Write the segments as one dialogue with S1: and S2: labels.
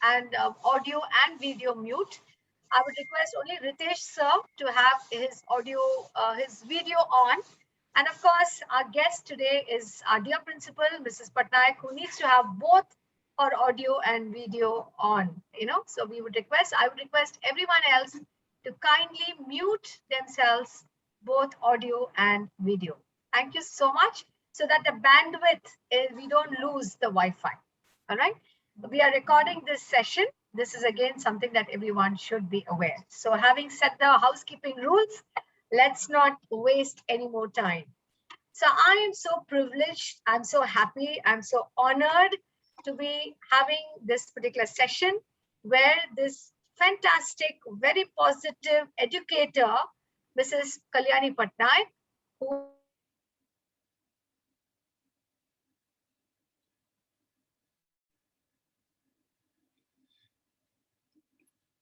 S1: and audio and video mute. I would request only Ritesh sir to have his video on. And of course, our guest today is our dear principal, Mrs. Patnaik, who needs to have both her audio and video on. So I would request everyone else to kindly mute themselves, both audio and video. Thank you so much, so that the bandwidth we don't lose the Wi-Fi. All right. We are recording this session. This is again something that everyone should be aware. So having set the housekeeping rules, let's not waste any more time. So I am so privileged, I'm so happy, I'm so honored to be having this particular session where this fantastic, very positive educator, Mrs. Kalyani Patnaik, who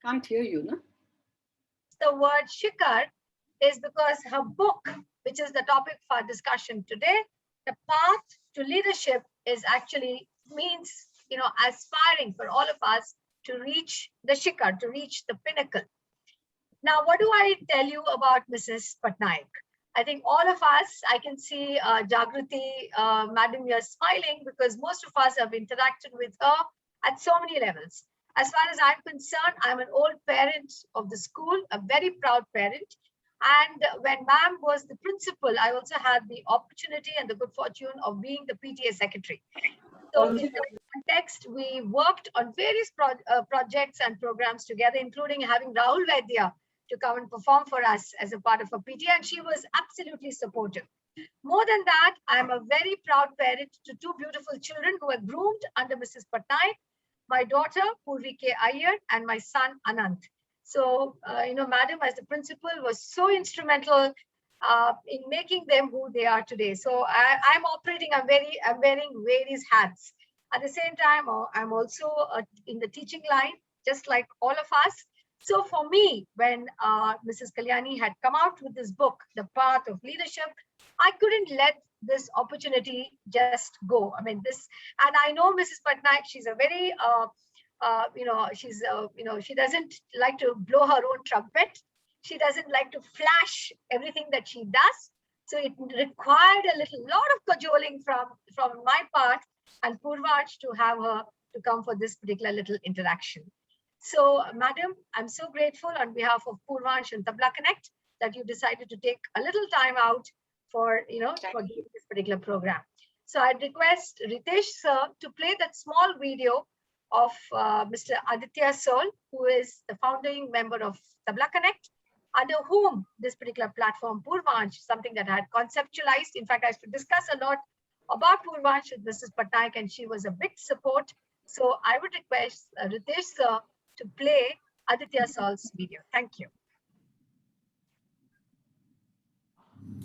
S2: Can't hear you, no?
S1: The word Shikar is because her book, which is the topic for our discussion today, The Path to Leadership, is actually means, aspiring for all of us to reach the Shikar, to reach the pinnacle. Now, what do I tell you about Mrs. Patnaik? I think all of us, I can see Jagrati, madam, you're smiling because most of us have interacted with her at so many levels. As far as I'm concerned, I'm an old parent of the school, a very proud parent. And when ma'am was the principal, I also had the opportunity and the good fortune of being the PTA secretary. So in that context, we worked on various projects and programs together, including having Rahul Vaidya to come and perform for us as a part of a PTA, and she was absolutely supportive. More than that, I'm a very proud parent to two beautiful children who were groomed under Mrs. Patnaik, my daughter, Purvi K. Iyer, and my son, Anant. So, madam, as the principal, was so instrumental in making them who they are today. So I'm wearing various hats. At the same time, I'm also in the teaching line, just like all of us. So for me, when Mrs. Kalyani had come out with this book, The Path of Leadership, I couldn't let this opportunity just go. I mean, and I know Mrs. Patnaik, she's a very, she doesn't like to blow her own trumpet. She doesn't like to flash everything that she does. So it required a lot of cajoling from my part and Purvansh to have her to come for this particular little interaction. So, madam, I'm so grateful on behalf of Purvansh and Tabla Connect that you decided to take a little time out for this particular program. So I'd request Ritesh sir to play that small video of Mr. Aditya Sol, who is the founding member of Tabla Connect, under whom this particular platform, Purvansh, something that I had conceptualized. In fact, I used to discuss a lot about Purvansh with Mrs. Patnaik, and she was a big support. So I would request Ritesh sir to play Aditya Sol's video. Thank you.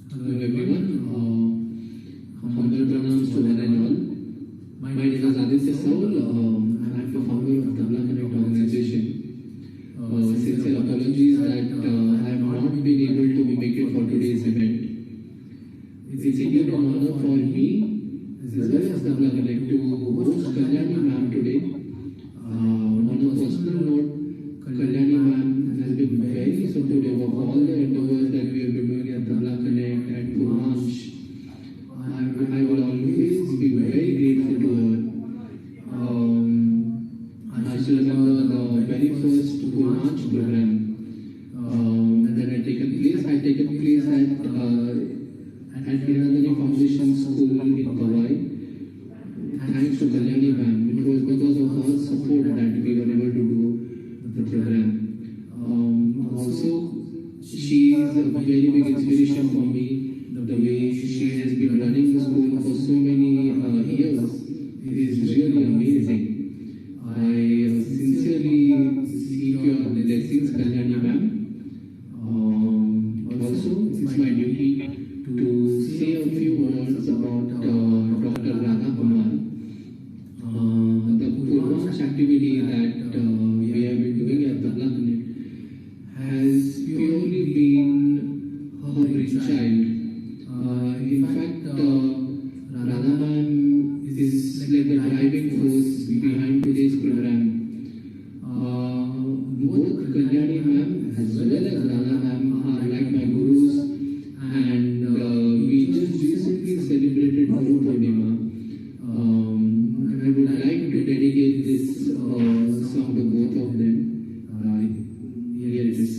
S3: Hello everyone. Humble pronouns to one and all. My name is Aditya Sol. I'm the founder of Tabla Connect organization. Sincere apologies that I have not been able to make it for today's event. It's indeed an honor for me as well as Tabla Connect to host Kalyani ma'am today. On a personal note, Kalyani ma'am has been very supportive of all the endeavors that we have been doing at Tabla Connect and Purvansh. I will always be very grateful to her. I still remember the very first Purvansh program that had taken place. I had taken place at Hiranandani Foundation School in Powai. Thanks to Kalyani ma'am. It was because of her support that we were able to do the program. Also, she is a very big inspiration for me. The way she has been running the school for so many years is really amazing. I sincerely seek your blessings, Kalyani ma'am. Also, it's my duty to say a few words about Dr. Radha Kumar. The Purvansh activity that we have been doing at Tabla Connect has purely been her brainchild. In fact, Radha ma'am is like the driving force behind today's program. both Kalyani ma'am as well as Rana ma'am are like my gurus, and we just recently celebrated Guru Purnima. And I would like to dedicate this song to both of them. Here it is.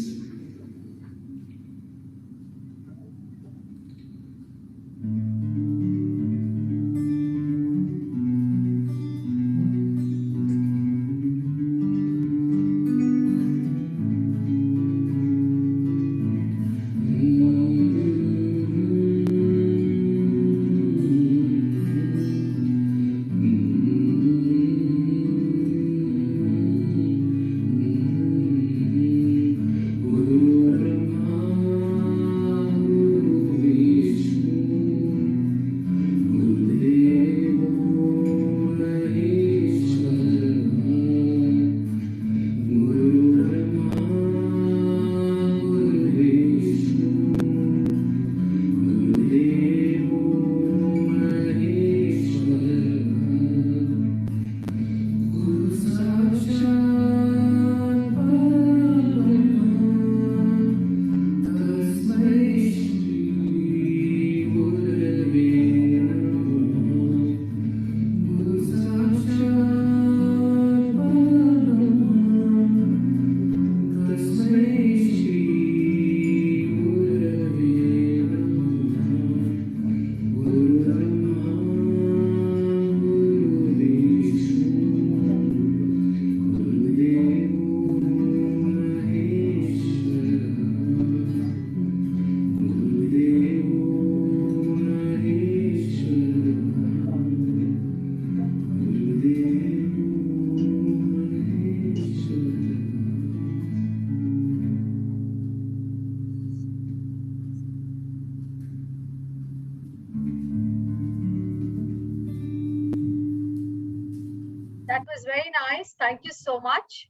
S1: That was very nice. Thank you so much.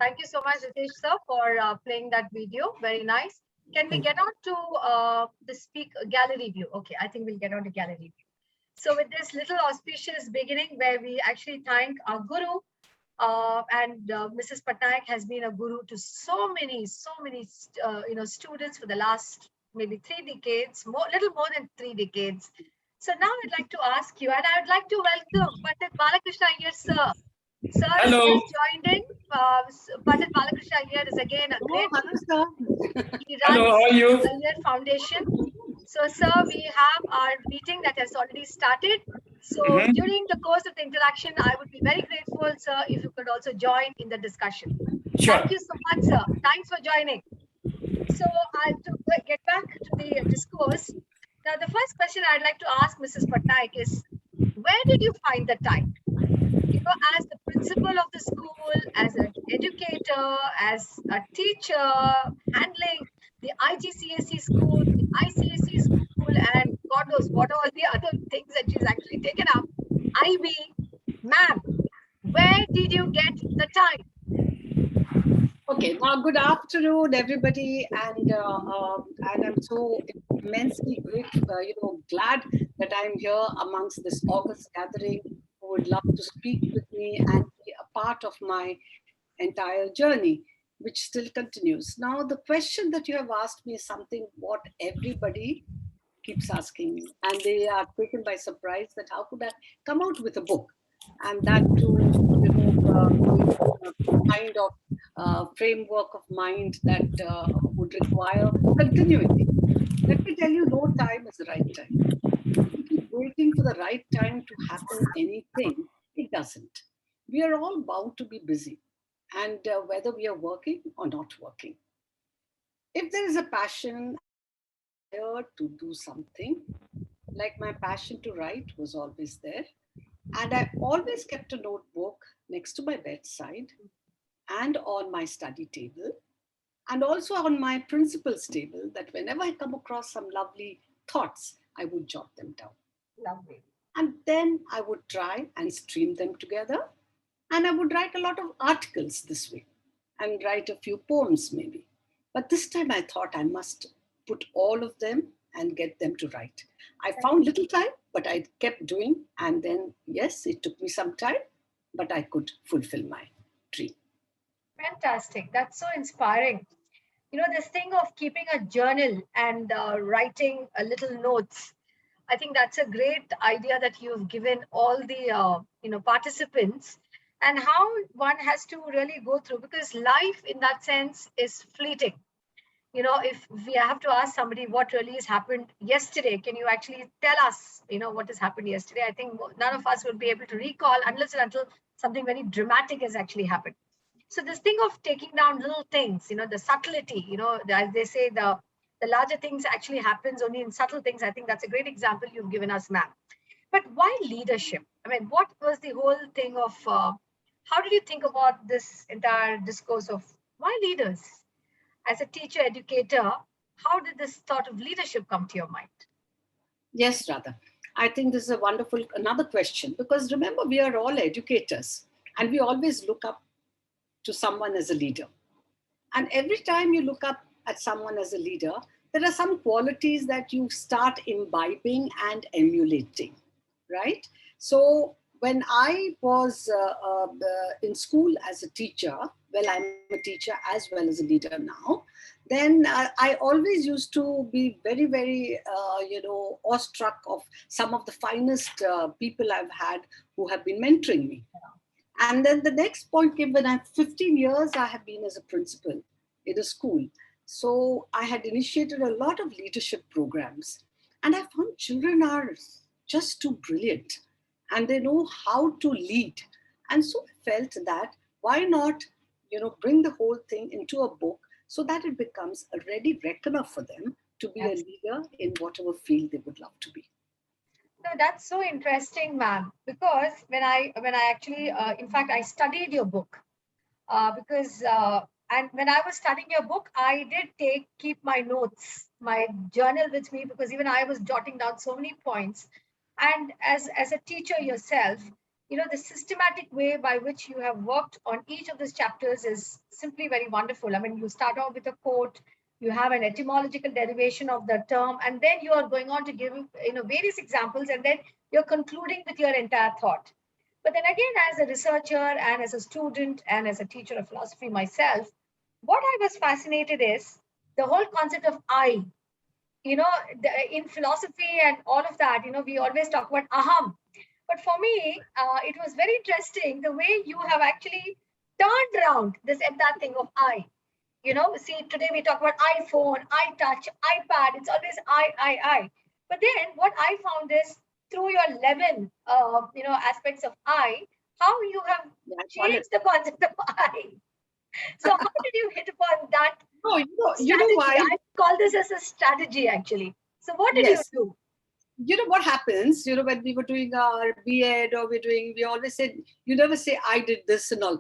S1: Thank you so much, Ritesh sir, for playing that video. Very nice. Can we get on to the gallery view? Okay, I think we'll get on to gallery view. So with this little auspicious beginning where we actually thank our guru, and Mrs. Patnaik has been a guru to so many students for the last maybe 3 decades, little more than 3 decades. So now I'd like to ask you, and I would like to welcome Pandit Balakrishna Iyer, sir. Sir
S4: Hello.
S1: has just joined in. Pandit Balakrishna Iyer is again a great. He runs
S4: Hello, how are you?
S1: the Iyer Foundation. So, sir, we have our meeting that has already started. So, during the course of the interaction, I would be very grateful, sir, if you could also join in the discussion.
S4: Sure.
S1: Thank you so much, sir. Thanks for joining. So, to get back to the discourse, now the first question I'd like to ask Mrs. Patnaik is, where did you find the time? You know, as the principal of the school, as an educator, as a teacher, handling the IGCSE school, the ICSE school, and God knows what all the other things that she's actually taken up. IB, ma'am, where did you get the time?
S2: Okay, now good afternoon, everybody, and I'm so immensely grateful, glad that I'm here amongst this August gathering. Who would love to speak with me and be a part of my entire journey, which still continues. Now, the question that you have asked me is something what everybody keeps asking me, and they are taken by surprise that how could I come out with a book, and that too, kind of framework of mind that would require continuity. Let me tell you, no time is the right time. If you keep waiting for the right time to happen anything, it doesn't. We are all bound to be busy, and whether we are working or not working. If there is a passion to do something, like my passion to write was always there, and I always kept a notebook next to my bedside and on my study table, and also on my principal's table, that whenever I come across some lovely thoughts, I would jot them down.
S1: Lovely.
S2: And then I would try and stream them together. And I would write a lot of articles this way and write a few poems maybe. But this time I thought I must put all of them and get them to write. I found little time, but I kept doing. And then, yes, it took me some time, but I could fulfill my dream.
S1: May Fantastic. That's so inspiring. This thing of keeping a journal and writing a little notes. I think that's a great idea that you've given all the participants, and how one has to really go through, because life in that sense is fleeting. If we have to ask somebody what really has happened yesterday, can you actually tell us, what has happened yesterday? I think none of us would be able to recall unless and until something very dramatic has actually happened. So this thing of taking down little things, the subtlety, as they say, the larger things actually happens only in subtle things. I think that's a great example you've given us, ma'am. But why leadership? I mean, what was the whole thing of, how did you think about this entire discourse of why leaders? As a teacher, educator, how did this thought of leadership come to your mind?
S2: Yes, Radha. I think this is a wonderful another question, because remember, we are all educators and we always look up to someone as a leader. And every time you look up at someone as a leader, there are some qualities that you start imbibing and emulating, right? So when I was in school as a teacher, well, I'm a teacher as well as a leader now, then I always used to be very, very, awestruck of some of the finest people I've had who have been mentoring me. And then the next point came when I'm 15 years, I have been as a principal in a school. So I had initiated a lot of leadership programs. And I found children are just too brilliant and they know how to lead. And so I felt that why not, bring the whole thing into a book so that it becomes a ready reckoner for them to be a
S1: Yes.
S2: leader in whatever field they would love to be.
S1: No, that's so interesting, ma'am. Because when I actually, in fact, I studied your book, because and when I was studying your book, I did keep my notes, my journal with me, because even I was jotting down so many points. And as a teacher yourself, the systematic way by which you have worked on each of these chapters is simply very wonderful. I mean, you start off with a quote, you have an etymological derivation of the term, and then you are going on to give various examples, and then you're concluding with your entire thought. But then again, as a researcher and as a student and as a teacher of philosophy myself, what I was fascinated is the whole concept of I. In philosophy and all of that, we always talk about aham. But for me, it was very interesting the way you have actually turned around this entire thing of I. See, today we talk about iPhone, iTouch, iPad. It's always I. But then what I found is through your 11, aspects of I, how you have
S2: Yeah, I call it.
S1: changed the concept of I. So how did you hit upon that
S2: No, you know
S1: strategy?
S2: why?
S1: I call this as a strategy, actually. So what did you
S2: Yes.
S1: do?
S2: You know what happens, when we were doing our B.Ed or we always said, you never say I did this and all.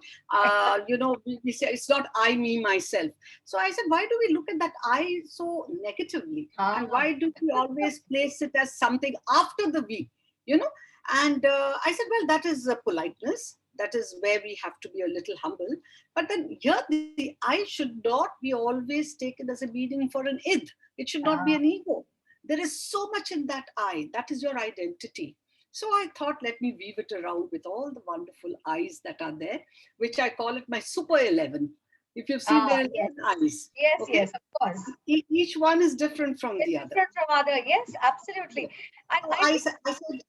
S2: We say it's not I, me, myself. So I said, why do we look at that I so negatively? And
S1: Ah,
S2: why do we always place it as something after the we, you know? And I said, well, that is politeness. That is where we have to be a little humble. But then here, the I should not be always taken as a meaning for an id. It should not be
S1: ah,
S2: an ego. There is so much in that I. That is your identity. So I thought, let me weave it around with all the wonderful eyes that are there, which I call it my super 11. If you've seen there are
S1: yes,
S2: 11 eyes, okay?
S1: yes, of course.
S2: Each one is different from
S1: It's
S2: the other.
S1: different from other. Yes, absolutely. And
S2: So
S1: I think,
S2: I said,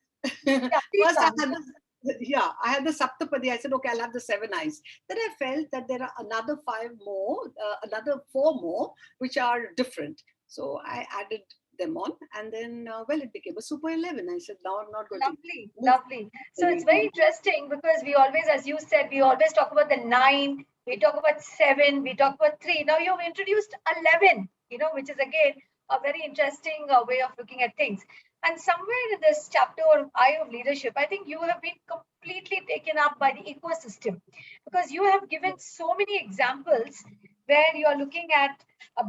S1: yeah, please,
S2: first I
S1: ma'am.
S2: had I had the Saptapadi. I said, okay, I'll have the 7 eyes. Then I felt that there are another 5 more, another 4 more, which are different. So I added them on, and then, well, it became a super 11. I said, now I'm not going to
S1: Lovely,
S2: move
S1: lovely. So it's very
S2: anything.
S1: interesting because we always, as you said, we always talk about the 9, we talk about 7, we talk about 3. Now you've introduced 11, which is again a very interesting way of looking at things. And somewhere in this chapter of Eye of Leadership, I think you have been completely taken up by the ecosystem, because you have given so many examples where you are looking at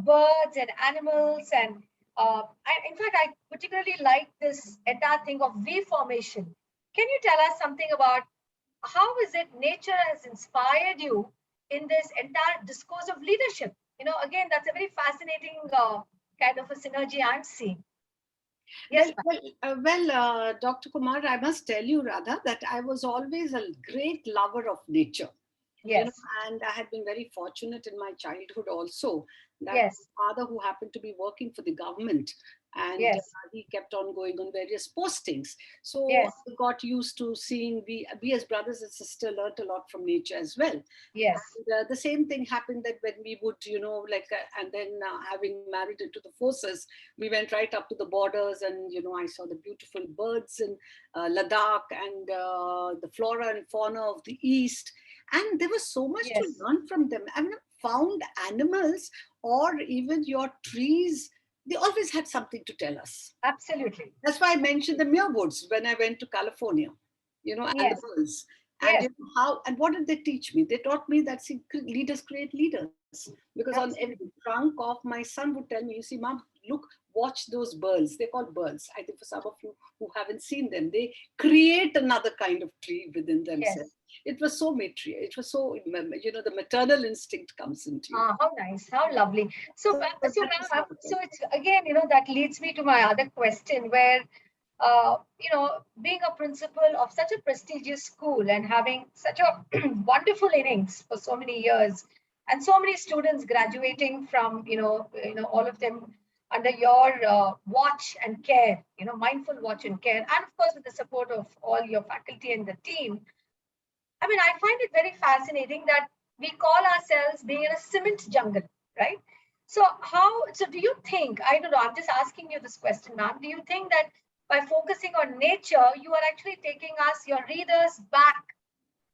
S1: birds and animals and in fact, I particularly like this entire thing of V formation. Can you tell us something about how is it nature has inspired you in this entire discourse of leadership? Again, that's a very fascinating kind of a synergy I'm seeing. Yes, ma'am.
S2: Dr. Kumar, I must tell you, Radha, that I was always a great lover of nature. You know,
S1: Yes.
S2: and I had been very fortunate in my childhood also that
S1: Yes.
S2: father who happened to be working for the government, and
S1: Yes.
S2: he kept on going on various postings. So
S1: Yes.
S2: I got used to seeing we as brothers and sisters learnt a lot from nature as well.
S1: Yes.
S2: And the same thing happened that when we would, and then having married into the forces, we went right up to the borders, and I saw the beautiful birds in Ladakh, and the flora and fauna of the east, and there was so much to
S1: Yes.
S2: learn from them. I mean, found animals or even your trees, they always had something to tell us.
S1: Absolutely.
S2: That's why I mentioned the Muir Woods when I went to California, and the
S1: Yes.
S2: birds. And
S1: Yes.
S2: how and what did they teach me? They taught me that, see, leaders create leaders. Because on every
S1: Absolutely.
S2: trunk of my son would tell me, you see, Mom, look, watch those birds. They're called birds. I think for some of you who haven't seen them, they create another kind of tree within
S1: Yes.
S2: themselves. It was so matriarchal. It was so, the maternal instinct comes into you.
S1: Ah, how nice, how lovely. So,
S2: So
S1: so
S2: that was
S1: ma'am,
S2: how it
S1: so
S2: was.
S1: it's again, that leads me to my other question, where, being a principal of such a prestigious school and having such a wonderful innings for so many years, and so many students graduating from, all of them under your watch and care, mindful watch and care, and of course with the support of all your faculty and the team. I mean, I find it very fascinating that we call ourselves being in a cement jungle, right? So do you think, I don't know, I'm just asking you this question, ma'am. Do you think that by focusing on nature, you are actually taking us, your readers, back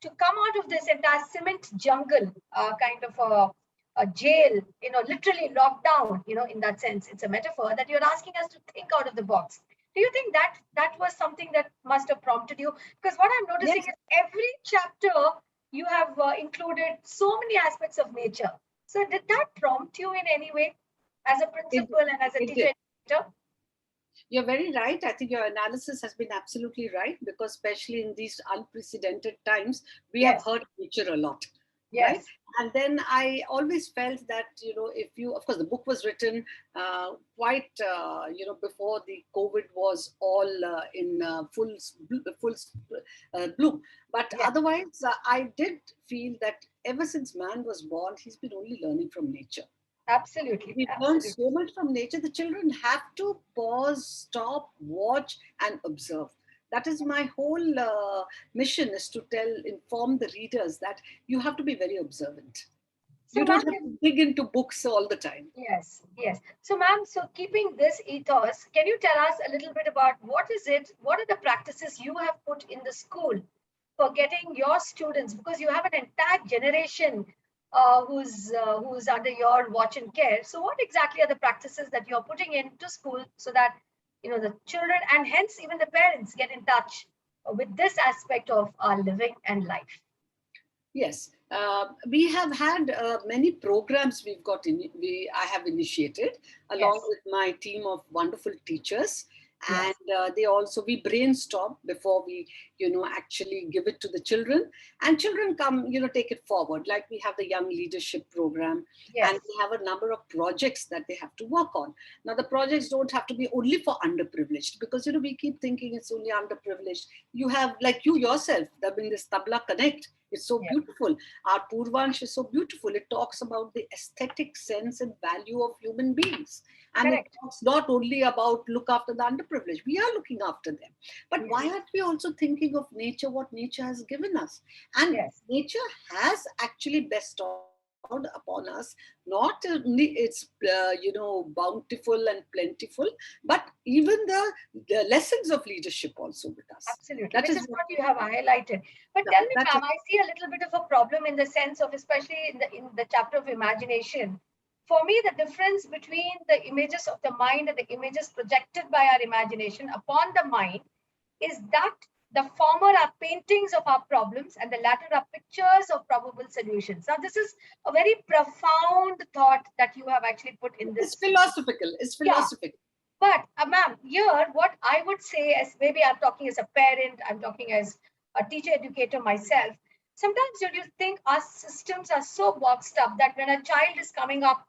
S1: to come out of this entire cement jungle, kind of a jail, literally locked down, in that sense? It's a metaphor that you're asking us to think out of the box. Do you think that that was something that must have prompted you? Because what I'm noticing
S2: Yes,
S1: is every chapter you have included so many aspects of nature. So did that prompt you in any way as a
S2: it,
S1: principal and as a
S2: it
S1: teacher
S2: did.
S1: educator?
S2: You're very right. I think your analysis has been absolutely right, because especially in these unprecedented times, we have
S1: Yes,
S2: heard nature a lot, right?
S1: yes,
S2: And then I always felt that, if you, of course, the book was written quite, before the COVID was all in bloom. But
S1: yes,
S2: otherwise, I did feel that ever since man was born, he's been only learning from nature.
S1: absolutely,
S2: We learn
S1: absolutely.
S2: so much from nature. The children have to pause, stop, watch, and observe. That is my whole mission, is to inform the readers that you have to be very observant.
S1: So,
S2: You
S1: ma'am,
S2: don't have to dig into books all the time.
S1: yes, yes. So, ma'am, so keeping this ethos, can you tell us a little bit about what is it? What are the practices you have put in the school for getting your students? Because you have an entire generation who's under your watch and care. So, what exactly are the practices that you're putting into school so that the children and hence even the parents get in touch with this aspect of our living and life?
S2: Yes, we have had many programs I have initiated along
S1: Yes,
S2: with my team of wonderful teachers, and
S1: yes,
S2: they also, we brainstorm before we actually give it to the children, and children come, take it forward. Like, we have the young leadership program, and
S1: yes,
S2: we have a number of projects that they have to work on. Now, the projects don't have to be only for underprivileged, because we keep thinking it's only underprivileged. You have, like you yourself, I mean, this Tabla Connect, it's so
S1: yes,
S2: beautiful. Our Purvansh is so beautiful. It talks about the aesthetic sense and value of human beings. And it
S1: correct.
S2: talks not only about look after the underprivileged, we are looking after them. But why
S1: Yes,
S2: aren't we also thinking of nature, what nature has given us? And
S1: yes,
S2: nature has actually bestowed upon us not only its, bountiful and plentiful, but even the lessons of leadership also with us.
S1: absolutely,
S2: That
S1: which
S2: is
S1: is
S2: what,
S1: what you have highlighted. But tell me,
S2: that's
S1: ma'am, I see a little bit of a problem in the sense of, especially in the chapter of imagination. For me, the difference between the images of the mind and the images projected by our imagination upon the mind is that the former are paintings of our problems and the latter are pictures of probable solutions. Now, this is a very profound thought that you have actually put in
S2: it's
S1: this.
S2: philosophical. It's
S1: Yeah,
S2: philosophical.
S1: but ma'am, here, what I would say, as maybe I'm talking as a parent, I'm talking as a teacher educator myself. Sometimes you think our systems are so boxed up that when a child is coming up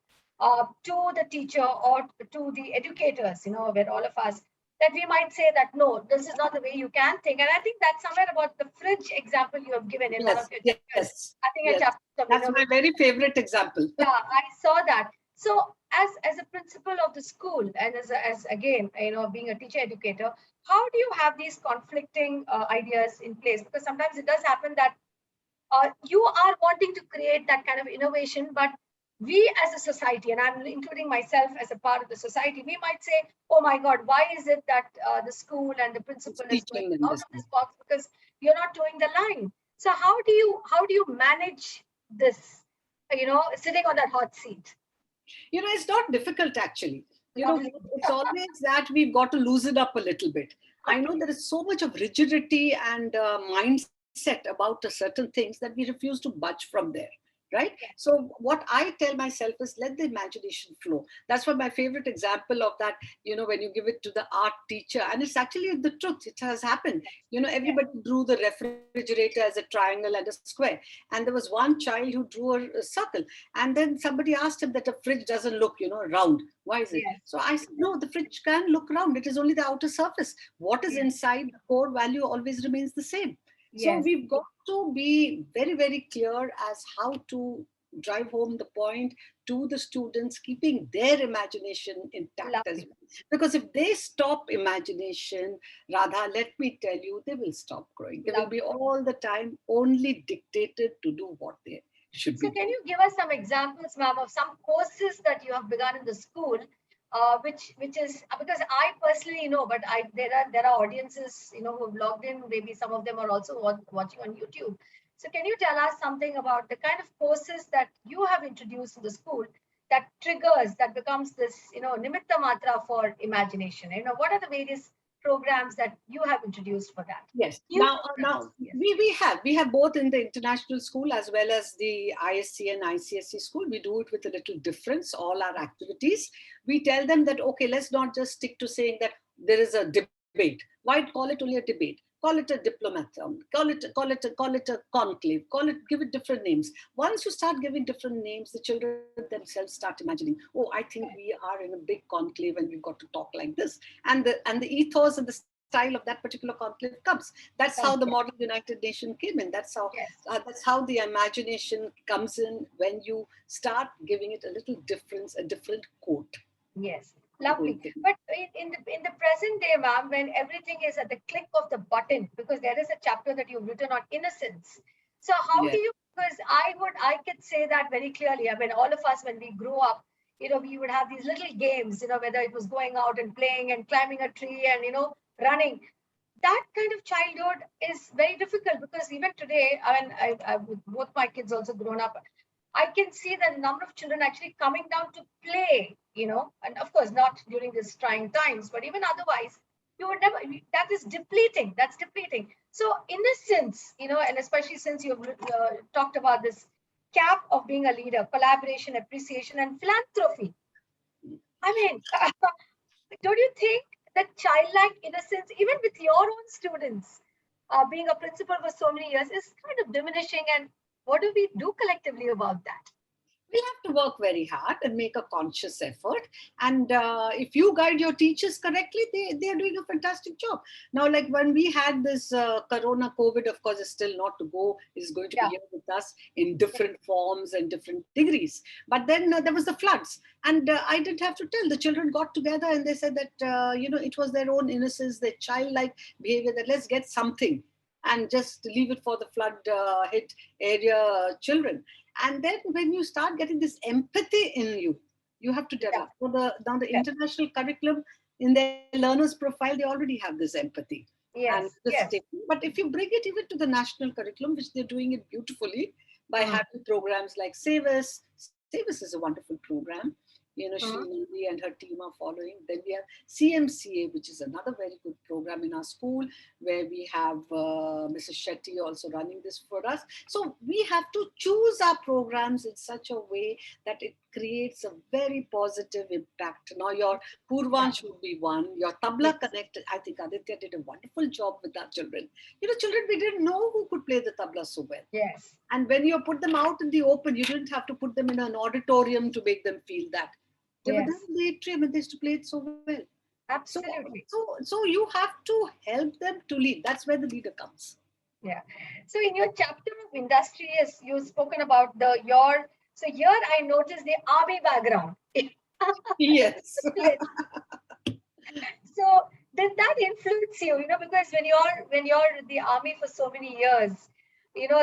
S1: to the teacher or to the educators, where all of us that we might say that, no, this is not the way you can think. And I think that's somewhere about the fridge example you have given in one of
S2: Yes,
S1: your
S2: yes,
S1: chapters.
S2: yes,
S1: I think a
S2: yes.
S1: chapter of
S2: That's my very favorite example.
S1: yeah, I saw that. So as a principal of the school and as again, being a teacher educator, how do you have these conflicting ideas in place? Because sometimes it does happen that you are wanting to create that kind of innovation, but we as a society, and I'm including myself as a part of the society, we might say, oh my God, why is it that the school and the
S2: It's
S1: principal is going
S2: teaching them
S1: out
S2: this.
S1: of this box because you're not doing the line? So how do you manage this, sitting on that hot seat?
S2: It's not difficult actually.
S1: Lovely.
S2: It's always that we've got to loosen up a little bit. I know there is so much of rigidity and mindset about certain things that we refuse to budge from there. Right? So what I tell myself is let the imagination flow. That's why my favorite example of that, when you give it to the art teacher, and it's actually the truth, it has happened. Everybody drew the refrigerator as a triangle and a square. And there was one child who drew a circle. And then somebody asked him that a fridge doesn't look, round. Why is it?
S1: Yes.
S2: So I said, no, the fridge can look round. It is only the outer surface. What is
S1: Yes.
S2: inside, the core value always remains the same. So
S1: Yes.
S2: we've got to be very, very clear as how to drive home the point to the students, keeping their imagination intact as
S1: Lovely.
S2: well. Because if they stop imagination, Radha, let me tell you, they will stop growing. They will be all the time only dictated to do what they should
S1: So
S2: be
S1: can
S2: doing.
S1: you give us some examples, ma'am, of some courses that you have begun in the school, which is because I personally know, but there are audiences who have logged in. Maybe some of them are also watching on YouTube. So can you tell us something about the kind of courses that you have introduced in the school that triggers, that becomes this nimitta matra for imagination? What are the various programs that you have introduced for that?
S2: Yes.
S1: New
S2: Now,
S1: programs, yes.
S2: we have both in the international school as well as the ISC and ICSE school. We do it with a little difference. All our activities, we tell them that okay, let's not just stick to saying that there is a debate. Why call it only a debate? Call it a diplomatum. Call it a conclave. Give it different names. Once you start giving different names, the children themselves start imagining. Oh, I think we are in a big conclave and we've got to talk like this. And the ethos and the style of that particular conclave comes. That's how the model United Nations came in.
S1: Yes.
S2: That's how the imagination comes in when you start giving it a little difference, a different quote.
S1: Yes, lovely. But in the present day, ma'am, when everything is at the click of the button, because there is a chapter that you've written on innocence. So how do
S2: Yes.
S1: you? Because I could say that very clearly. I mean, all of us when we grew up, we would have these little games, whether it was going out and playing and climbing a tree and running. That kind of childhood is very difficult because even today, I mean, with both my kids also grown up, I can see the number of children actually coming down to play, and of course not during these trying times, but even otherwise, you would never. That is depleting. That's depleting. So innocence, and especially since you've talked about this cap of being a leader, collaboration, appreciation, and philanthropy. I mean, don't you think that childlike innocence, even with your own students, being a principal for so many years, is kind of diminishing? And what do we do collectively about that?
S2: We have to work very hard and make a conscious effort. And if you guide your teachers correctly, they are doing a fantastic job. Now, like when we had this Corona COVID, of course, is still not to go, is going to be here with us in different forms and different degrees. But then there was the floods. And I didn't have to tell. The children got together and they said that, it was their own innocence, their childlike behavior, that let's get something and just leave it for the flood hit area children. And then when you start getting this empathy in you, you have to develop. So now the international curriculum in their learners profile, they already have this empathy. And but if you bring it even to the national curriculum, which they're doing it beautifully by having programs like Save Us. Save Us is a wonderful program. She and her team are following. Then we have CMCA, which is another very good program in our school, where we have Mrs. Shetty also running this for us. So we have to choose our programs in such a way that it creates a very positive impact. Now your Purvansh would be one, your Tabla Connect, I think Aditya did a wonderful job with our children. Children, we didn't know who could play the tabla so well.
S1: Yes.
S2: And when you put them out in the open, you didn't have to put them in an auditorium to make them feel that. They were there in the atrium and they used to play it so well. So,
S1: Absolutely.
S2: so you have to help them to lead. That's where the leader comes.
S1: Yeah. So in your chapter of industry, as you've spoken about so here I noticed the army background.
S2: Yes.
S1: So did that influence you? Because when you're in the army for so many years,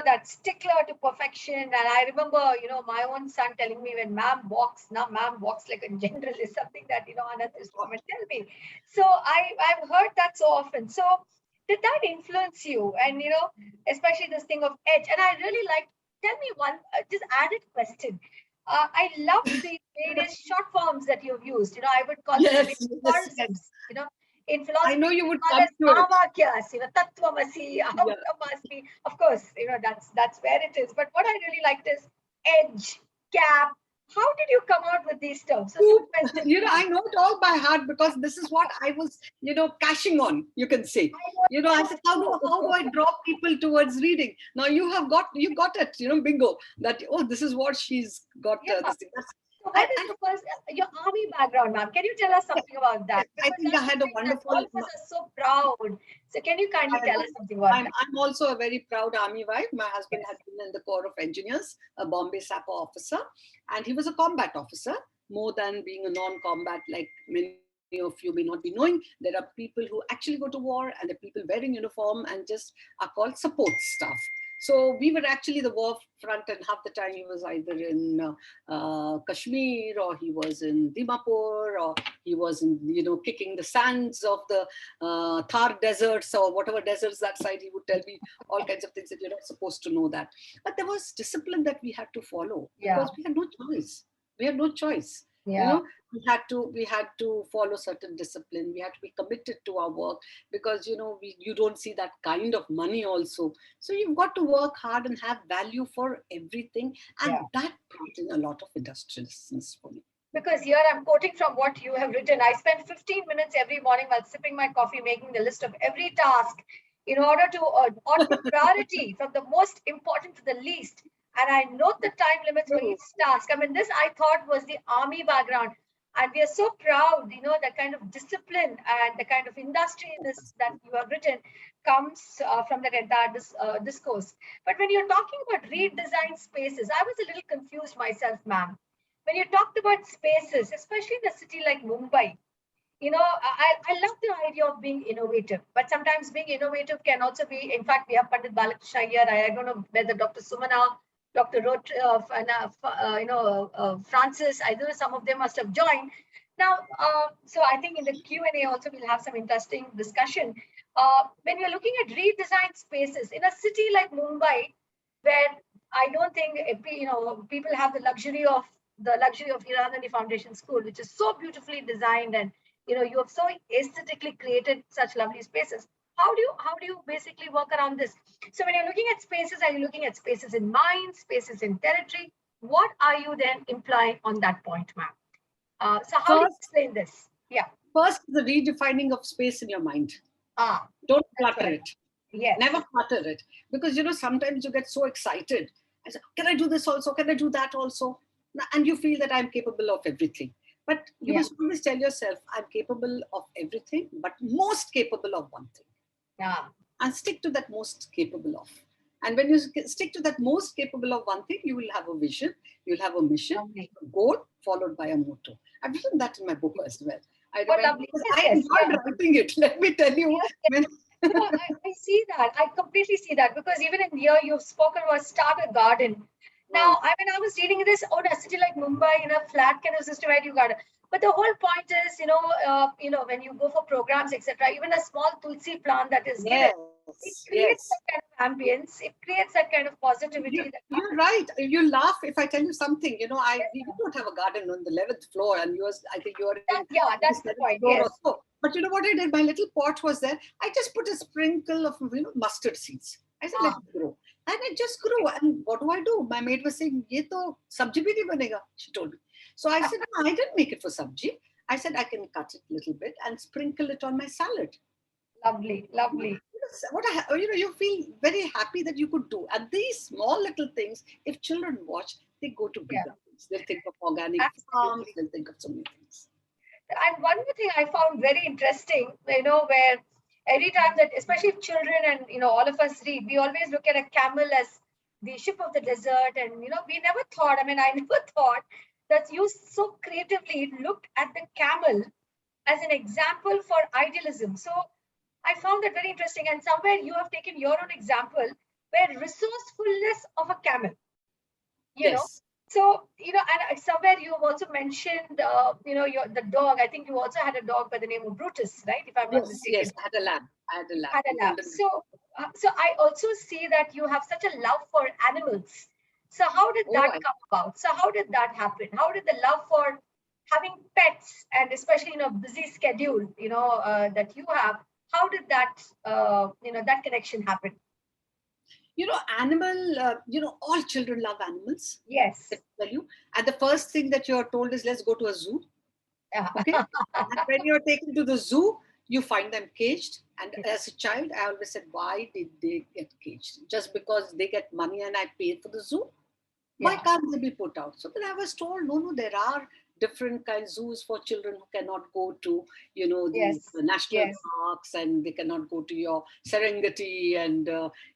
S1: that stickler to perfection. And I remember, my own son telling me when ma'am walks like a general is something that, Anand used to come and tell me. So I've heard that so often. So did that influence you? And, especially this thing of edge. And I really like, tell me one, just added question. I love the various short forms that you've used. I would call them
S2: Yes, yes, yes.
S1: concepts. In
S2: I know
S1: philosophy,
S2: you
S1: we
S2: would
S1: call
S2: come
S1: as
S2: to it.
S1: Mahavakyas, Tattvamasi,
S2: Yeah.
S1: Ahamamasmi. Of course, that's where it is. But what I really liked is edge, gap. How did you come out with these terms? So some questions.
S2: I know it all by heart because this is what I was, cashing on, you can say. I said, how do I draw people towards reading? Now you got it, bingo, that, oh, this is what she's got,
S1: Yeah.
S2: this thing.
S1: So what is the first, your army background, ma'am? Can you tell us something about that?
S2: I
S1: Because
S2: think I
S1: that's
S2: had a
S1: something that all
S2: wonderful,
S1: of us are so proud. So can you kindly tell us something about that?
S2: I'm also a very proud army wife. My husband had been in the Corps of Engineers, a Bombay Sapper officer, and he was a combat officer more than being a non-combat, like many of you may not be knowing. There are people who actually go to war, and there are people wearing uniform and just are called support staff. So we were actually the war front, and half the time he was either in Kashmir, or he was in Dimapur, or he was in, kicking the sands of the Thar deserts or whatever deserts that side. He would tell me all kinds of things that you're not supposed to know that. But there was discipline that we had to follow because we had no choice. We had no choice.
S1: Yeah.
S2: We had to follow certain discipline. We had to be committed to our work because you don't see that kind of money also. So you've got to work hard and have value for everything, and that brought in a lot of industriousness for me.
S1: Because here I'm quoting from what you have written. I spend 15 minutes every morning while sipping my coffee, making the list of every task in order to order priority from the most important to the least. And I note the time limits for each task. I mean, this I thought was the army background. And we are so proud, the kind of discipline and the kind of industriousness that you have written comes from that entire discourse. But when you're talking about redesign spaces, I was a little confused myself, ma'am when you talked about spaces, especially in a city like Mumbai, I love the idea of being innovative, but sometimes being innovative can also be, in fact, we have Pandit Balakrishna here. I don't know whether Dr. Sumana, Dr. Francis, I don't know, some of them must have joined. Now, so I think in the Q&A also we'll have some interesting discussion. When you're looking at redesigned spaces in a city like Mumbai, where I don't think, people have the luxury of Hiranandi Foundation School, which is so beautifully designed, and you have so aesthetically created such lovely spaces. How do you basically work around this? So when you're looking at spaces, are you looking at spaces in mind, spaces in territory? What are you then implying on that point, ma'am? So how do you explain this? Yeah.
S2: First, the redefining of space in your mind. Don't clutter it.
S1: Yes.
S2: Never clutter it. Because, sometimes you get so excited. I say, can I do this also? Can I do that also? And you feel that I'm capable of everything. But you must always tell yourself, I'm capable of everything, but most capable of one thing.
S1: Yeah.
S2: And stick to that most capable of. And when you stick to that most capable of one thing, you will have a vision, you'll have a mission, a goal, followed by a motto. I've written that in my book as well. I enjoyed writing it, let me tell you.
S1: Yes. I see that. I completely see that, because even in here you've spoken about start a garden. Now, I was reading this, in a city like Mumbai, in a flat kind of system where you got it. But the whole point is, when you go for programs, etc., even a small tulsi plant that is given, it creates that kind of ambience. It creates that kind of positivity.
S2: You're right. You laugh if I tell you something. We don't have a garden on the 11th floor, and I think you're in
S1: that's the point. Yes.
S2: But you know what I did? My little pot was there. I just put a sprinkle of mustard seeds. I said, let it grow. And it just grew. And what do? My maid was saying, ye to sabji bhi nahi banega, she told me. So I said, no, I didn't make it for sabji. I said, I can cut it a little bit and sprinkle it on my salad.
S1: Lovely, lovely.
S2: You feel very happy that you could do. And these small little things, if children watch, they go to bigger things. They'll think of organic farms, they'll think of so many things.
S1: And one more thing I found very interesting, where every time that, especially if children and, all of us read, we always look at a camel as the ship of the desert. And, we never thought, I mean, I never thought that you so creatively looked at the camel as an example for idealism. So I found that very interesting. And somewhere you have taken your own example where resourcefulness of a camel, you know.
S2: Yes.
S1: So, and somewhere you have also mentioned, the dog. I think you also had a dog by the name of Brutus, right? If I'm not
S2: Yes,
S1: mistaken.
S2: yes. I had a lab. I had a lab.
S1: Had a lab.
S2: London.
S1: So I also see that you have such a love for animals. So how did
S2: Oh,
S1: that come about? So how did that happen? How did the love for having pets, and especially in a busy schedule, that you have, how did that, that connection happen?
S2: Animal, all children love animals.
S1: Yes.
S2: I tell you. And the first thing that you're told is, let's go to a zoo.
S1: Yeah.
S2: Okay. And when you're taken to the zoo, you find them caged. And as a child, I always said, why did they get caged? Just because they get money and I paid for the zoo? Why
S1: Yeah.
S2: can't they be put out? So then I was told, no, there are different kinds zoos for children who cannot go to, these
S1: Yes.
S2: national
S1: Yes.
S2: parks, and they cannot go to your Serengeti and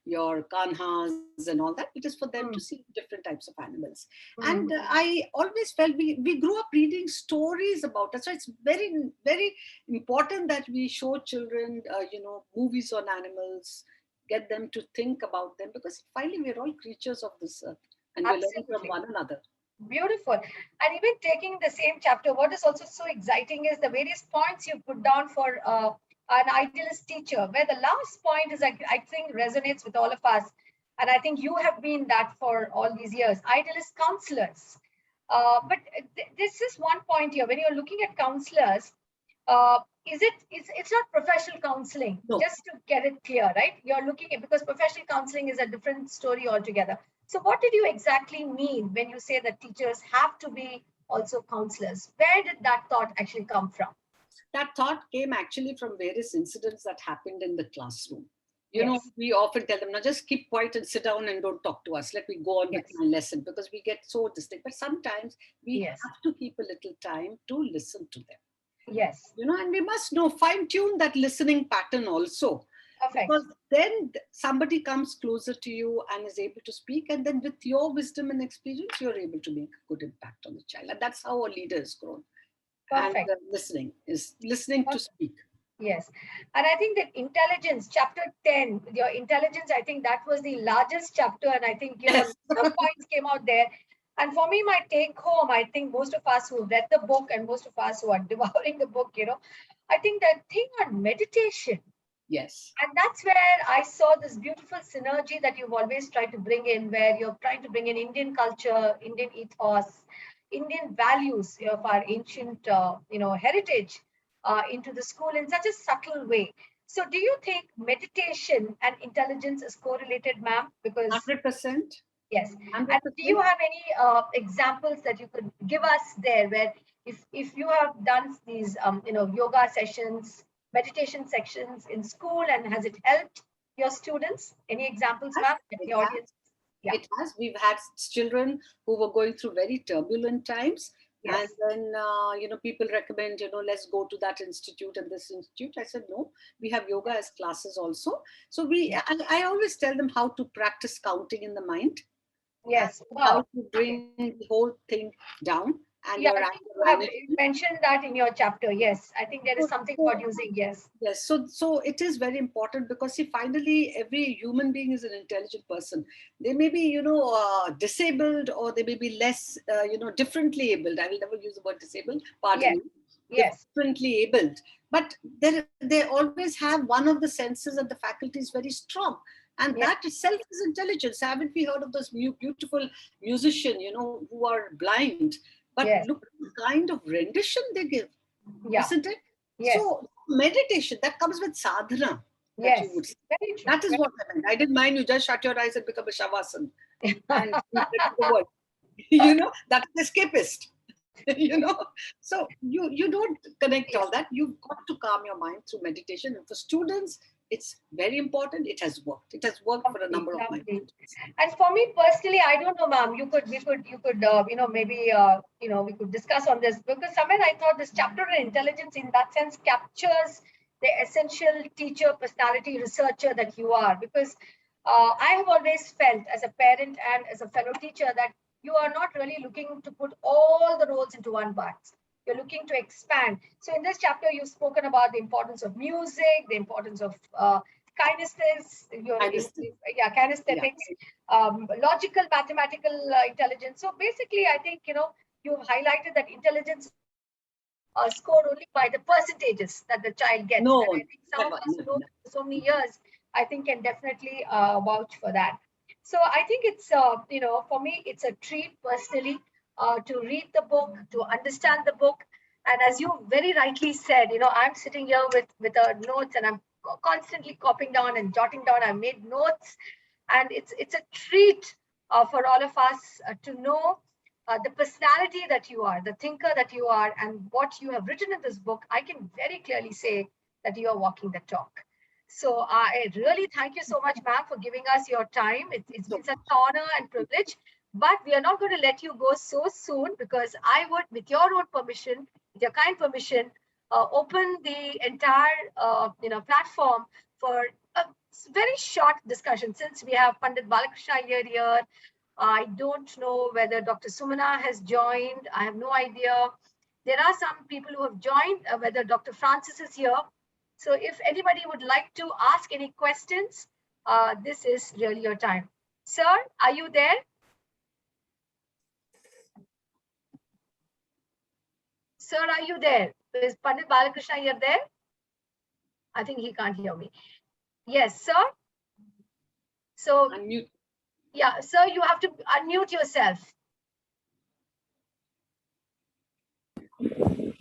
S2: your Kanhas and all that. It is for them to
S1: Mm,
S2: see different types of animals. And
S1: mm,
S2: I always felt we grew up reading stories about it. So it's very, very important that we show children, movies on animals, get them to think about them, because finally we're all creatures of this earth and we're learning from
S1: absolutely.
S2: one another.
S1: Beautiful. And even taking the same chapter, what is also so exciting is the various points you put down for an idealist teacher, where the last point is, I think, resonates with all of us. And I think you have been that for all these years, idealist counselors. But this is one point here. When you're looking at counselors, it's not professional counseling,
S2: No,
S1: just to get it clear, right? You're looking at, because professional counseling is a different story altogether. So what did you exactly mean when you say that teachers have to be also counselors? Where did that thought actually come from?
S2: that thought came actually from various incidents that happened in the classroom.
S1: Yes.
S2: We often tell them, now just keep quiet and sit down and don't talk to us. Let me go on with
S1: Yes.
S2: my lesson, because we get so distinct. But sometimes we
S1: Yes.
S2: have to keep a little time to listen to them.
S1: Yes.
S2: And we must know, fine tune that listening pattern also,
S1: Perfect.
S2: because then somebody comes closer to you and is able to speak, and then with your wisdom and experience you're able to make a good impact on the child. And that's how a leader is grown. And
S1: Perfect.
S2: listening to speak.
S1: Yes. And I think that intelligence, chapter 10, your intelligence, I think that was the largest chapter. And I think, a
S2: Yes.
S1: lot of points came out there. And for me, my take home, I think most of us who read the book and most of us who are devouring the book, I think that thing on meditation,
S2: Yes.
S1: and that's where I saw this beautiful synergy that you've always tried to bring in, where you're trying to bring in Indian culture, Indian ethos, Indian values of our ancient, heritage into the school in such a subtle way. So, do you think meditation and intelligence is correlated, ma'am? Because
S2: 100%.
S1: yes, and do
S2: 100%.
S1: you have any examples that you could give us there, where if you have done these yoga sessions, meditation sections in school, and has it helped your students? Any examples, ma'am, at
S2: It
S1: the
S2: has.
S1: audience? Yeah.
S2: It has. We've had children who were going through very turbulent times. And
S1: Yes.
S2: then, people recommend, let's go to that institute and this institute. I said, no, we have yoga as classes also. So
S1: Yeah.
S2: I always tell them how to practice counting in the mind, and
S1: Yes.
S2: how
S1: Wow.
S2: to
S1: Okay.
S2: bring the whole thing down, and
S1: Yeah,
S2: your
S1: I think
S2: anger
S1: you have
S2: management.
S1: mentioned that in your chapter. Yes, I think there is
S2: So,
S1: something
S2: so
S1: about using. Yes.
S2: yes, so it is very important, because see, finally, every human being is an intelligent person. They may be, disabled, or they may be less, differently abled. I will never use the word disabled. Pardon
S1: Yes.
S2: me.
S1: Yes.
S2: Differently abled, but they always have one of the senses and the faculties very strong, and
S1: Yes.
S2: that itself is intelligence. Haven't we heard of those beautiful musician, who are blind, but
S1: Yes.
S2: look at the kind of rendition they give,
S1: Yeah.
S2: isn't it?
S1: Yes.
S2: So meditation, that comes with sadhana, that you
S1: Yes.
S2: would say.
S1: Very true.
S2: That is what I meant. I didn't mind you just shut your eyes and become a shavasana and you get to the world. That is escapist. you know. So you don't connect all
S1: Yes.
S2: that. You've got to calm your mind through meditation. And for students, It's very important. It has worked. It has worked for a number of my
S1: Lovely.
S2: students.
S1: And for me personally, I don't know, ma'am. We could, maybe, we could discuss on this because somewhere I thought this chapter on intelligence, in that sense, captures the essential teacher, personality, researcher that you are. Because I have always felt, as a parent and as a fellow teacher, that you are not really looking to put all the roles into one box. You're looking to expand. So in this chapter, you've spoken about the importance of music, the importance of kinesthetics, kinesthetics, logical, mathematical intelligence. So basically, I think, you've highlighted that intelligence scored only by the percentages that the child gets.
S2: No,
S1: and I think some of us who know for so many years, I think can definitely vouch for that. So I think it's, for me, it's a treat personally to read the book, to understand the book. And as you very rightly said, I'm sitting here with notes, and I'm constantly copying down and jotting down. I made notes, and it's a treat for all of us to know the personality that you are, the thinker that you are, and what you have written in this book. I can very clearly say that you are walking the talk. So I really thank you so much, ma'am, for giving us your time. It's been such an honor and privilege. But we are not going to let you go so soon, because I would, with your own permission, with your kind permission, open the entire platform for a very short discussion. Since we have Pandit Balakrishna here, I don't know whether Dr. Sumana has joined. I have no idea. There are some people who have joined, whether Dr. Francis is here. So if anybody would like to ask any questions, this is really your time. Sir, are you there? Sir, are you there? Is Pandit Balakrishna here there? I think he can't hear me. Yes, sir. So,
S2: unmute.
S1: Yeah, sir, you have to unmute yourself.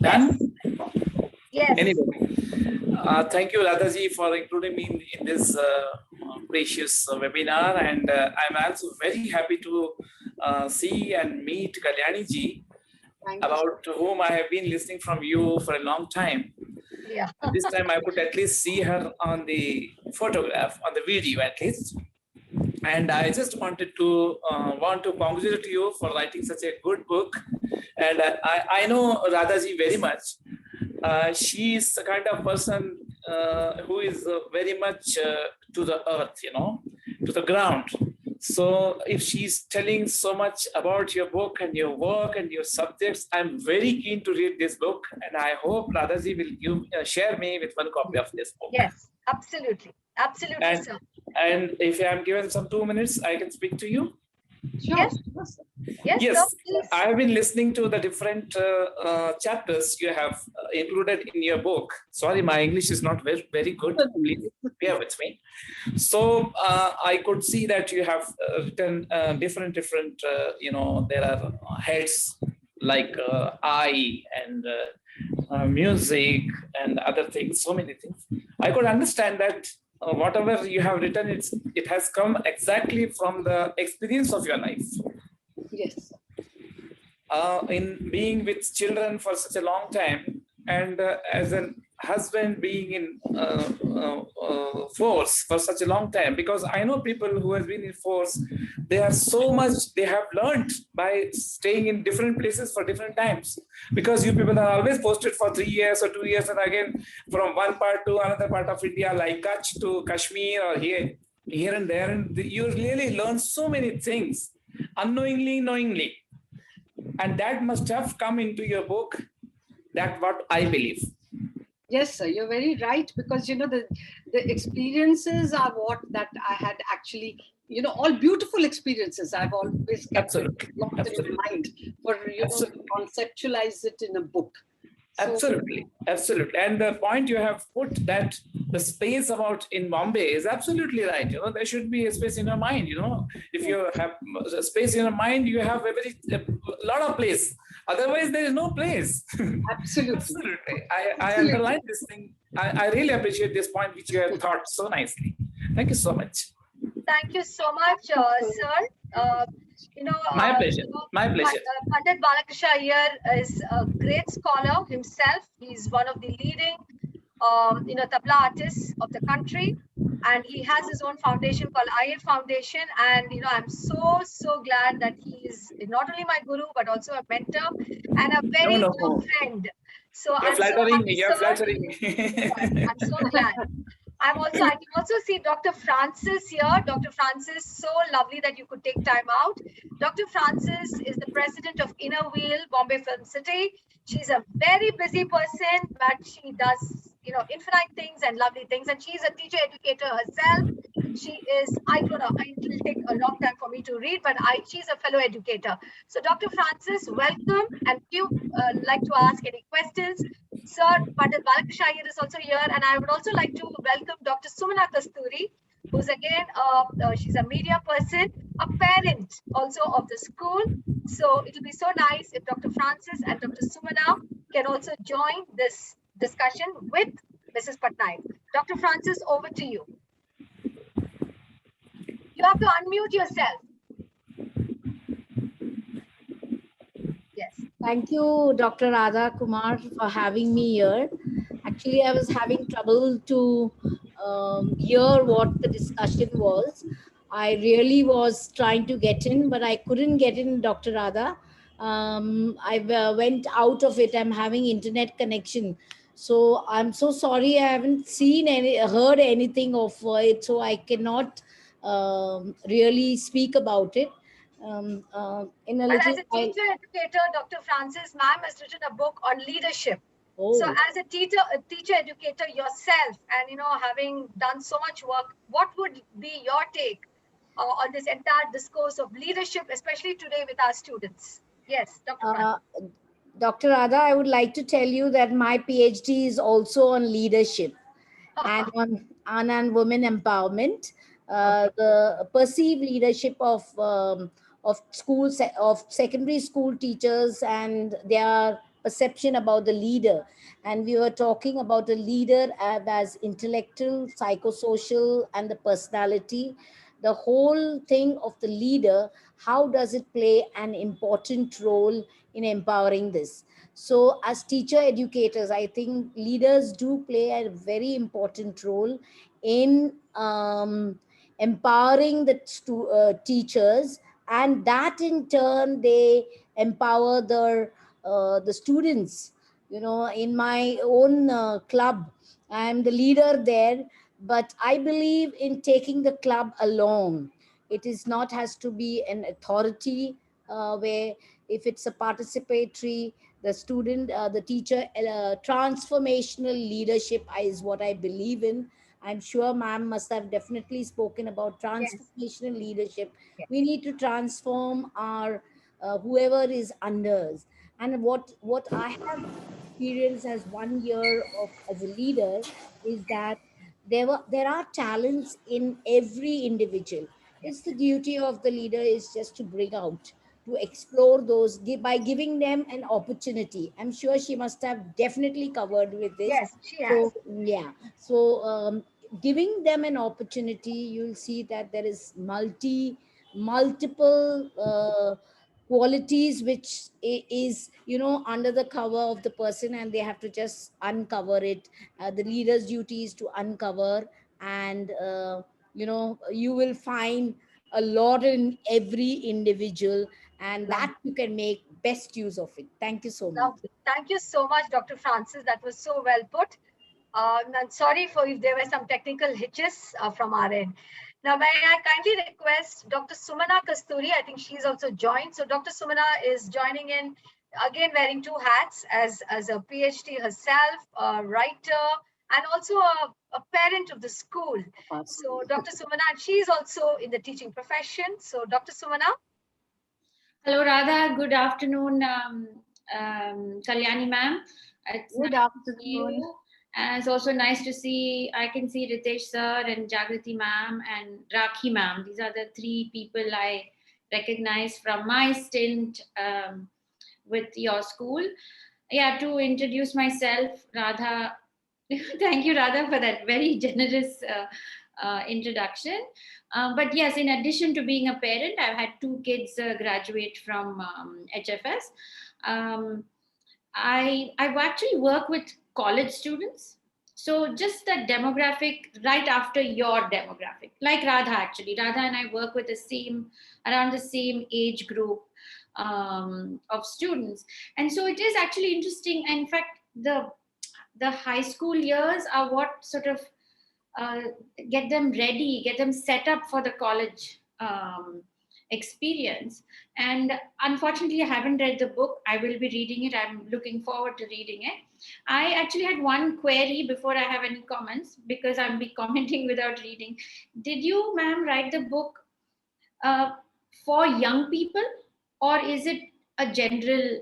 S4: Done?
S1: Yes.
S4: Anyway, thank you, Radhaji, for including me in this precious webinar. And I'm also very happy to see and meet Kalyani ji, about whom I have been listening from you for a long time.
S1: Yeah.
S4: This time I could at least see her on the photograph, on the video at least. And I just wanted to congratulate you for writing such a good book. And I know Radhaji very much. She is the kind of person who is very much to the earth, to the ground. So if she's telling so much about your book and your work and your subjects, I'm very keen to read this book. And I hope Radhaji will share me with one copy of this book.
S1: Yes, absolutely. Absolutely, sir.
S4: And if I'm given some 2 minutes, I can speak to you.
S2: Sure.
S1: Yes. Yes,
S4: Yes,
S1: sir, please.
S4: I have been listening to the different chapters you have included in your book. Sorry, my English is not very good. Please bear with me. So I could see that you have written different, there are heads like I and music and other things, so many things. I could understand that whatever you have written, it has come exactly from the experience of your life.
S2: Yes.
S4: In being with children for such a long time, and as a husband being in force for such a long time, because I know people who have been in force, they have learned by staying in different places for different times, because you people are always posted for 3 years or 2 years, and again from one part to another part of India, like Kutch to Kashmir or here and there, and you really learn so many things unknowingly, knowingly, and that must have come into your book. That's what I believe.
S2: Yes, sir, you're very right, because the experiences are what that I had actually, all beautiful experiences I've always kept locked in my mind for to conceptualize it in a book. So,
S4: absolutely. And the point you have put, that the space about in Bombay, is absolutely right. There should be a space in your mind. If you have a space in your mind, you have a lot of place. Otherwise, there is no place.
S2: Absolutely.
S4: I underline this thing. I really appreciate this point, which you have thought so nicely. Thank you so much.
S1: Thank you so much, sir.
S4: My pleasure. My pleasure.
S1: Pandit Balakrishna here is a great scholar himself. He's one of the leading tabla artists of the country. And he has his own foundation called IL Foundation. And, I'm so glad that he is not only my guru, but also a mentor and a
S4: No,
S1: very
S4: no,
S1: good friend. So
S4: you're
S1: I'm so
S4: flattering me.
S1: happy,
S4: You're
S1: sir.
S4: flattering me.
S1: I'm so glad. I can also see Dr. Francis here. Dr. Francis, so lovely that you could take time out. Dr. Francis is the president of Inner Wheel, Bombay Film City. She's a very busy person, but she does, infinite things and lovely things. And she's a teacher educator herself. She is, I don't know, it will take a long time for me to read, but she's a fellow educator. So Dr. Francis, welcome. And if you like to ask any questions, Sir Pandit Balakrishna Iyer is also here, and I would also like to welcome Dr. Sumana Kasturi, who's again, she's a media person, a parent also of the school. So it'll be so nice if Dr. Francis and Dr. Sumana can also join this discussion with Mrs. Patnaik. Dr. Francis, over to you. You have to unmute yourself. Yes.
S5: Thank you, Dr. Radha Kumar, for having me here. Actually, I was having trouble to hear what the discussion was. I really was trying to get in, but I couldn't get in, Dr. Radha. I went out of it. I'm having internet connection. So I'm so sorry. I haven't heard anything of it, so I cannot really speak about it. In a
S1: But
S5: little
S1: as a
S5: while.
S1: teacher educator, Dr. Francis, ma'am has written a book on leadership.
S5: Oh.
S1: So as a teacher educator yourself, and having done so much work, what would be your take on this entire discourse of leadership, especially today with our students? Yes, Dr. Francis.
S5: Dr. Radha, I would like to tell you that my PhD is also on leadership and on women empowerment. The perceived leadership of schools, of secondary school teachers, and their perception about the leader. And we were talking about the leader as intellectual, psychosocial, and the personality. The whole thing of the leader, how does it play an important role in empowering this? So as teacher educators, I think leaders do play a very important role in empowering the teachers, and that in turn they empower the students. In my own club, I'm the leader there, but I believe in taking the club along. It is not has to be an authority, where if it's a participatory, the student, the teacher, transformational leadership is what I believe in. I'm sure ma'am must have definitely spoken about
S1: Yes.
S5: transformational leadership.
S1: Yes.
S5: We need to transform our whoever is under us. And what I have experienced as 1 year of as a leader is that there are talents in every individual. It's the duty of the leader is just to bring out, to explore those, by giving them an opportunity. I'm sure she must have definitely covered with this.
S1: Yes, she has.
S5: So yeah, so giving them an opportunity, you'll see that there is multiple qualities which is under the cover of the person, and they have to just uncover it. The leader's duty is to uncover, and you will find a lot in every individual, and that you can make best use of it. Thank you so much.
S1: Lovely. Thank you so much, Dr. Francis. That was so well put. And sorry for if there were some technical hitches from our end. Now, may I kindly request Dr. Sumana Kasturi? I think she's also joined. So Dr. Sumana is joining in, again, wearing two hats as a PhD herself, a writer, and also a parent of the school. So Dr. Sumana, she's also in the teaching profession. So Dr. Sumana.
S6: Hello, Radha. Good afternoon, Kalyani ma'am.
S5: Good afternoon.
S6: And it's also nice to see, I can see Ritesh sir and Jagriti ma'am and Rakhi ma'am. These are the three people I recognize from my stint with your school. Yeah, to introduce myself, Radha. Thank you, Radha, for that very generous introduction. But yes, in addition to being a parent, I've had two kids graduate from HFS. I've actually worked with college students. So just the demographic right after your demographic, like Radha actually. Radha and I work with around the same age group of students. And so it is actually interesting. And in fact, the high school years are what sort of uh, get them ready, get them set up for the college experience. And unfortunately, I haven't read the book. I will be reading it. I'm looking forward to reading it. I actually had one query before I have any comments, because I'll be commenting without reading. Did you, ma'am, write the book uh, for young people, or is it a general,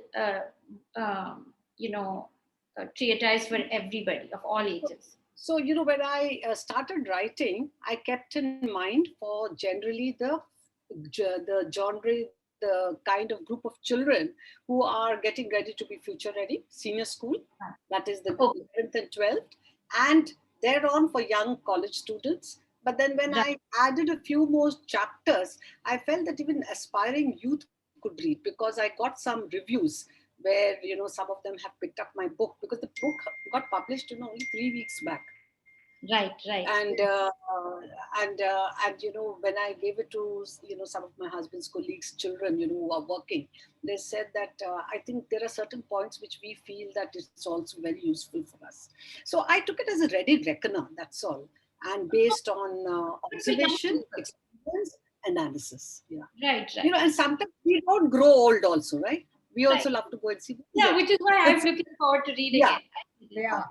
S6: treatise for everybody of all ages?
S2: So, when I started writing, I kept in mind for generally the genre, the kind of group of children who are getting ready to be future ready, senior school, that is the 11th and 12th, and thereon for young college students. But then when I added a few more chapters, I felt that even aspiring youth could read, because I got some reviews where some of them have picked up my book, because the book got published only 3 weeks back.
S6: Right.
S2: And when I gave it to some of my husband's colleagues' children, who are working, they said that I think there are certain points which we feel that it's also very useful for us. So I took it as a ready reckoner. That's all, and based on observation, experience, analysis. Yeah.
S6: Right.
S2: And sometimes we don't grow old, also, right? We also love to go and see.
S6: Yeah, which is why I'm looking forward to reading it.
S1: Yeah.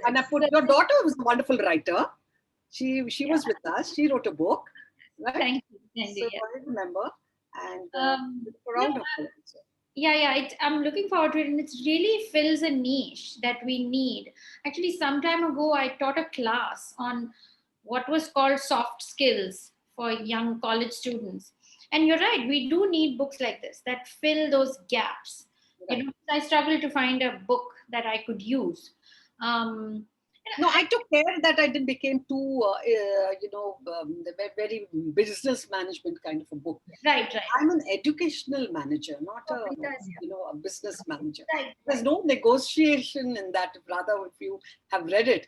S2: And I put, your daughter was a wonderful writer. She was with us. She wrote a book, right?
S6: Thank you.
S2: So I remember, and
S6: proud
S2: of her.
S6: Yeah. I'm looking forward to it, and it really fills a niche that we need. Actually, some time ago, I taught a class on what was called soft skills for young college students. And you're right, we do need books like this that fill those gaps.
S2: Right.
S6: I struggled to find a book that I could use.
S2: No, I took care that I didn't become too, very business management kind of a book.
S6: Right.
S2: I'm an educational manager, not a business manager. There's no negotiation in that. Rather, if you have read it,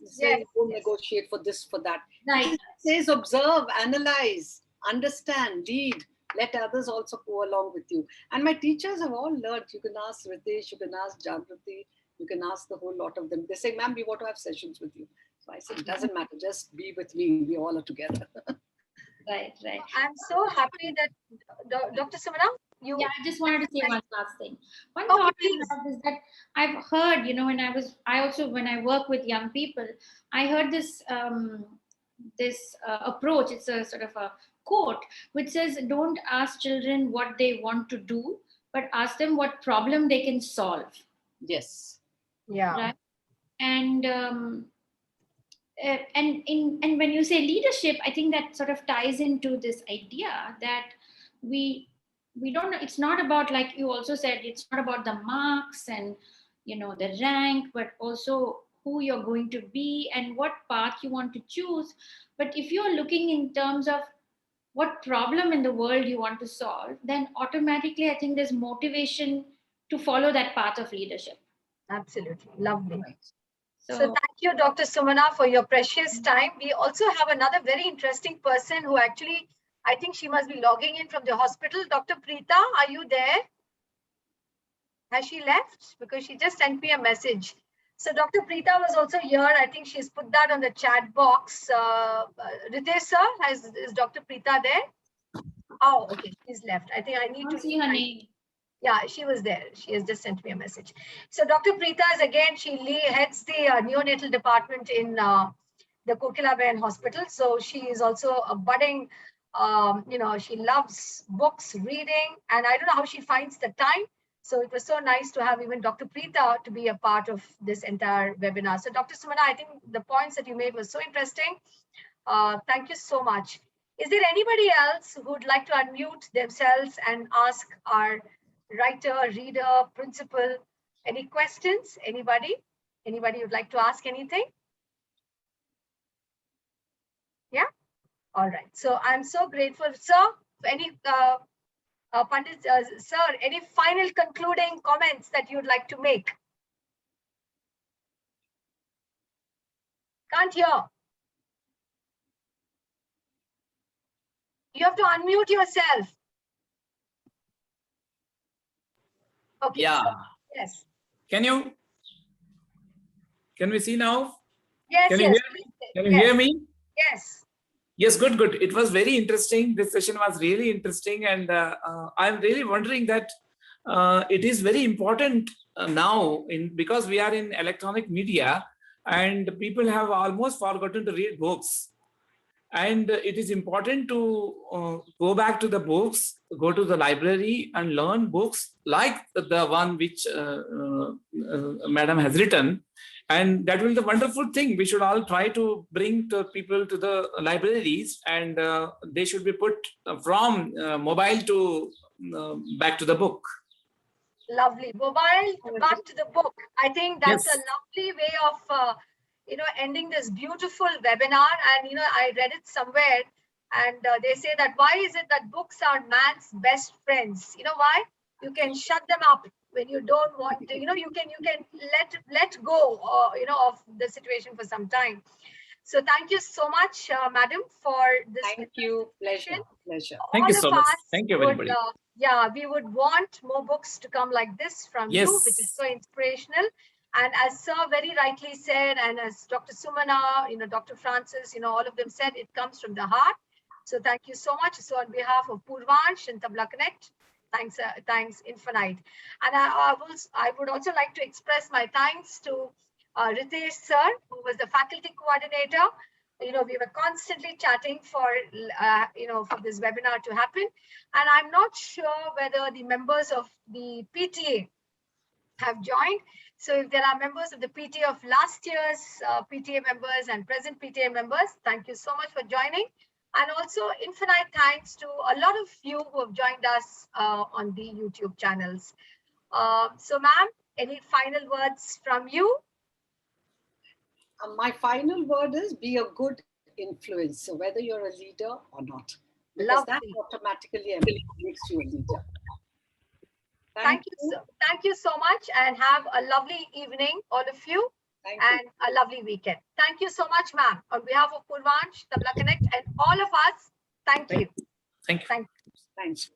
S2: say don't negotiate for this, for that.
S6: Right.
S2: It says observe, analyze, understand, read. Let others also go along with you. And my teachers have all learned. You can ask Ritesh, you can ask Jagrati, you can ask the whole lot of them. They say, ma'am, we want to have sessions with you. So I said, it doesn't matter. Just be with me. We all are together.
S6: Right.
S1: I'm so happy that Dr. Sumana,
S6: I just wanted to say one last thing. One thought I have is that I've heard, when I work with young people, I heard this approach. It's a sort of a quote which says, don't ask children what they want to do, but ask them what problem they can solve.
S2: Yes.
S1: Yeah.
S6: Right? And when you say leadership, I think that sort of ties into this idea that we don't know. It's not about, like you also said, it's not about the marks and the rank, but also who you're going to be and what path you want to choose. But if you're looking in terms of what problem in the world you want to solve, then automatically I think there's motivation to follow that path of leadership.
S1: Absolutely. Lovely.
S2: Right.
S1: So thank you, Dr. Sumana, for your precious time. We also have another very interesting person who actually, I think she must be logging in from the hospital. Dr. Preeta, are you there? Has she left? Because she just sent me a message. So Dr. Preeta was also here. I think she's put that on the chat box. Ritesh sir, is Dr. Preeta there? Oh, okay, she's left. I think I need to
S6: see her name.
S1: Yeah, she was there. She has just sent me a message. So Dr. Preeta is again, she heads the neonatal department in the Kokilabehan Hospital. So she is also a budding, she loves books, reading, and I don't know how she finds the time. So it was so nice to have even Dr. Preeta to be a part of this entire webinar. So Dr. Sumana, I think the points that you made were so interesting. Thank you so much. Is there anybody else who would like to unmute themselves and ask our writer, reader, principal, any questions? Anybody would like to ask anything? Yeah. All right. So I'm so grateful, sir. Any Pandit, sir, any final concluding comments that you'd like to make? Can't hear. You have to unmute yourself. Okay.
S4: Yeah.
S1: Yes.
S4: Can we see now?
S1: Yes.
S4: Can you
S1: Yes.
S4: hear me? Can you hear me?
S1: Yes.
S4: Yes, good. It was very interesting. This session was really interesting, and I'm really wondering that it is very important now because we are in electronic media, and people have almost forgotten to read books. And it is important to go back to the books, go to the library and learn books like the one which Madam has written. And that will be the wonderful thing. We should all try to bring the people to the libraries, and they should be put from mobile to back to the book.
S1: Lovely. Mobile back to the book. I think that's
S4: Yes.
S1: a lovely way of ending this beautiful webinar. And I read it somewhere, and they say that why is it that books are man's best friends? You know why? You can shut them up when you don't want to. You can let go of the situation for some time. So thank you so much, madam, for this.
S2: Thank you. Pleasure.
S4: Thank you
S1: All
S4: so
S1: of
S4: much.
S1: us
S4: Thank you,
S1: would,
S4: everybody.
S1: we would want more books to come like this from you, which is
S4: Yes.
S1: so inspirational. And as Sir very rightly said, and as Dr. Sumana, Dr. Francis, all of them said, it comes from the heart. So thank you so much. So on behalf of Purvansh and Tabla Connect, thanks infinite. And I would also like to express my thanks to Ritesh sir, who was the faculty coordinator. We were constantly chatting for this webinar to happen. And I'm not sure whether the members of the PTA have joined. So if there are members of the PTA of last year's PTA members and present PTA members, thank you so much for joining. And also infinite thanks to a lot of you who have joined us on the YouTube channels. So ma'am, any final words from you?
S2: My final word is be a good influencer, whether you're a leader or not. Because
S1: Lovely.
S2: that automatically makes you a leader.
S1: Thank you so much, and have a lovely evening, all of you, and a lovely weekend. Thank you so much, ma'am. On behalf of Purvansh, Tabla Connect, and all of us, thank you.
S4: Thank you.
S2: Thanks.